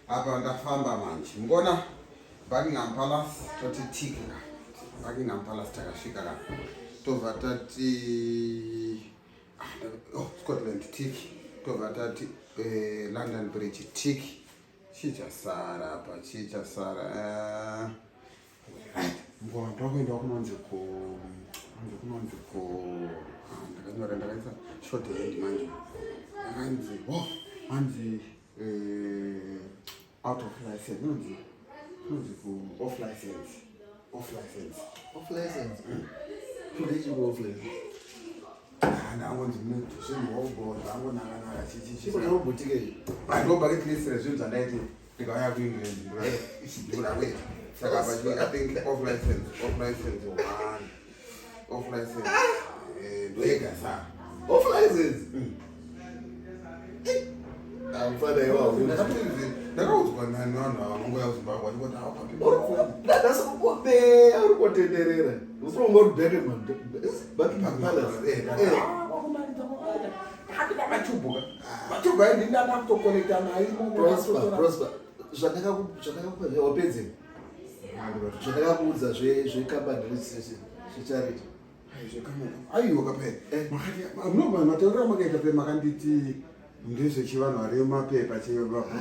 apa ndafamba manje mbona Buckingham Palace toti tika Buckingham Palace takasvika kana tobva tati Scotland tiki tobva tati London Bridge tiki chichasara apa chichasara mbona ndokuenda kunonzi ndakanyora ndakaisa short hand manje manzi out of license manzi off license Kulechi off license ndangonzi zvinhobhodha angonaka chipo chaubhutike ndoba kekrisire zvinhu zvandaiti ndikauya kuengland ndura wei saka I think off license ndoega saa off license amfana iwawo ndakaudzwa navanhu ava manguva yazimbabwe ndadasa kukombe ari kutenderera usirongo rudhake Buckingham Palace machubuka ndindada kutokonekta naye prosper zvandakakupa wapedze zvandakakuudza zvekambani registration zvecharity aiwa kapera mataurira makaita pe makanditi ndezvechivanhu vari mapepa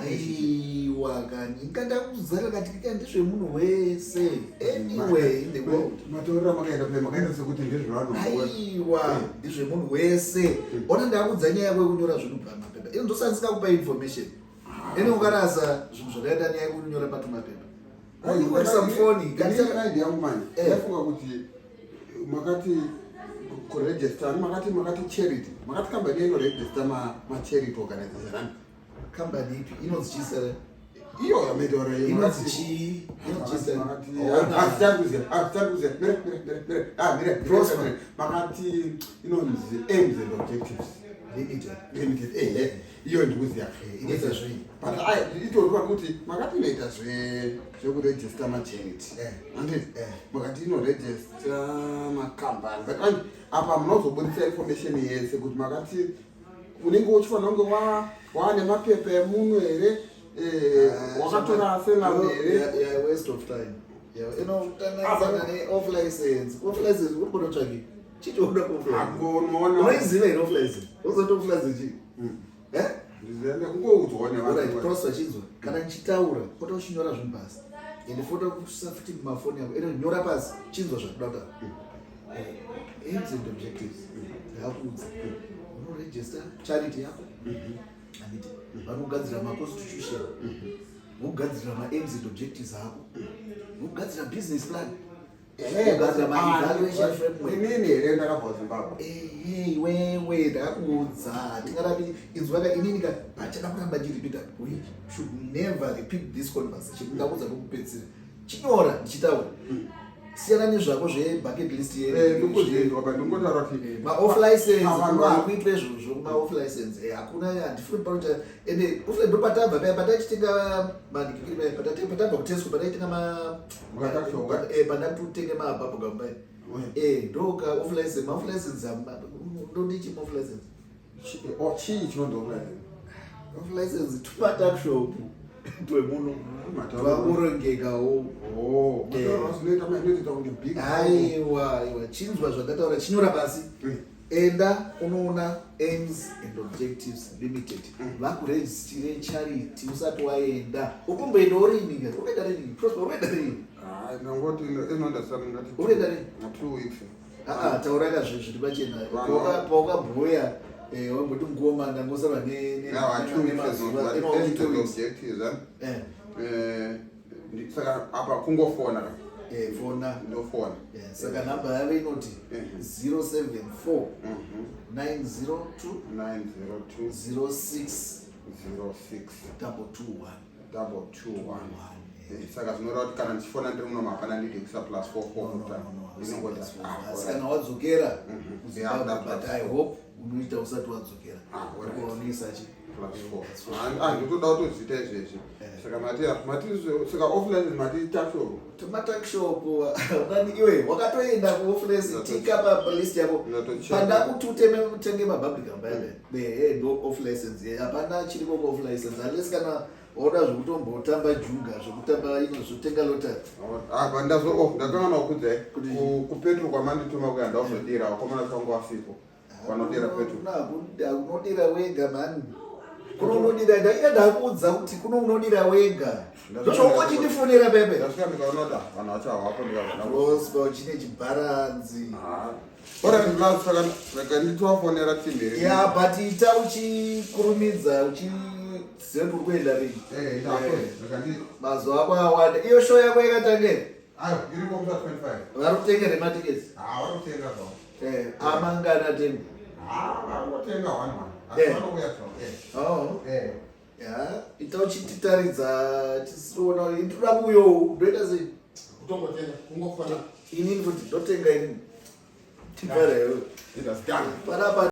aiwa kani ngandakuzara katika ndezvemunhu wese anyway in the world mataurira makaita pe makaita sekuti ndezvevanhu aiwa ndezvemunhu wese ona ndakudza nyaya yako yekunyora zvinhu pamapepa ino ndosanzika kupa information ene ukarasa zvinhu zvakaita nyaya yekunyora patumapepa samfoni kaidi yangu manje yafunga kuti makati kuregister makati charity makati kambani inoregister macharity organization kambani ipi inozichisara iyo yamedora makati inonzi aims and objectives limited iyo ndikuziya inoita zvii but itoriwa kuti makati inoita zvekuregister macharity anditi makati inoregister makambani but apa munozobudisa information yese kuti makati unenge uchifanira kunge waane mapepa emunhu here wakatora selami here waste of time inotanazana ne-off license uri kunotsvaki chichoda unoiziva here off license uzoti off license chii prosper chinzwa kana nchitaura pota uchinyora zvinhu pasi ende fota kusafuti mumafoni yako ene nyora pasi chinzwa zvakuda kuta aims and objectives ndakakuudza unoregister charity yako anditi vanogadzira maconstitution vogadzira maaims and objectives ako vogadzira business plan vogadzira maevaluation framework inini here ndakabva Zimbabwe wewe ndakakuudza tingarapi inzwaka inini ka pachada kuramba ndiripita we should never repeat this conversation ndakuudza ndokupedzisira chinyora ndichitaura siyana nezvako zvebucket list ndingotaura kuti ma-off license akuitwe zvozvo ma-off license hakuna handifuni pauta ende ofle ndopatabva paya patachitenga madikikiri patabva kutesco pataitenga pandakutotenge mahabhabhugam paya ndoka off license ma-off license ndodichi ma-off license chii chinonzi off license tupatakshop twemunhu vaurongekawo aiwa chinzwa zvandataura chinyora pasi enda unoona aims and objectives limited vakurejistire charity usati waenda ukumboenda urini unoenda rini prosper unoenda rini unoenda rini 2 weeks tauraka zviri pachena paukabhuya wamboti ngoma ndangosarwa saka apa kungofona ndofona saka namba yavo inoti 074 902 06 221 saka zvinoreva kuti kana ndichifona ndiri muno mapana ndidekisa plus 44 kana wadzokera but I hope unoita usati wadzokera unoisa chi +4 handitoda kutozviita izvezvi saka saka offlicense mati takshop tomatakshop nani iwe wakatoenda kuofflicense tika palist yako panda kuti utenge mapublic ambaye ndo offlicense hapana chiriko kuofflicense unless kana oda zvekutombotamba juga zvekutamba ino zvotenga lotari apa ndakanga nakudzai kupetro kwamandituma kuya ndauzodira wakomana kangu wasipo vanodira petro unodira wega mani kuno unodira ndakuudza kuti kuno unodira wega zvochongochitifonera pepe ndasvika ndikaonoda vanhu vachawapo ndikaaospa chine chibharanzi saka nditovafonera timbiri ya but ita uchikurumidza zive kuri kuenda rii mazuva ako awanda iyo show yako yakatangera vari kutengere matiketi amangana atenga ita uchititaridza tisiona toda kuyo ndoita sei inini kuti ndotenga inini tivara iwe panapa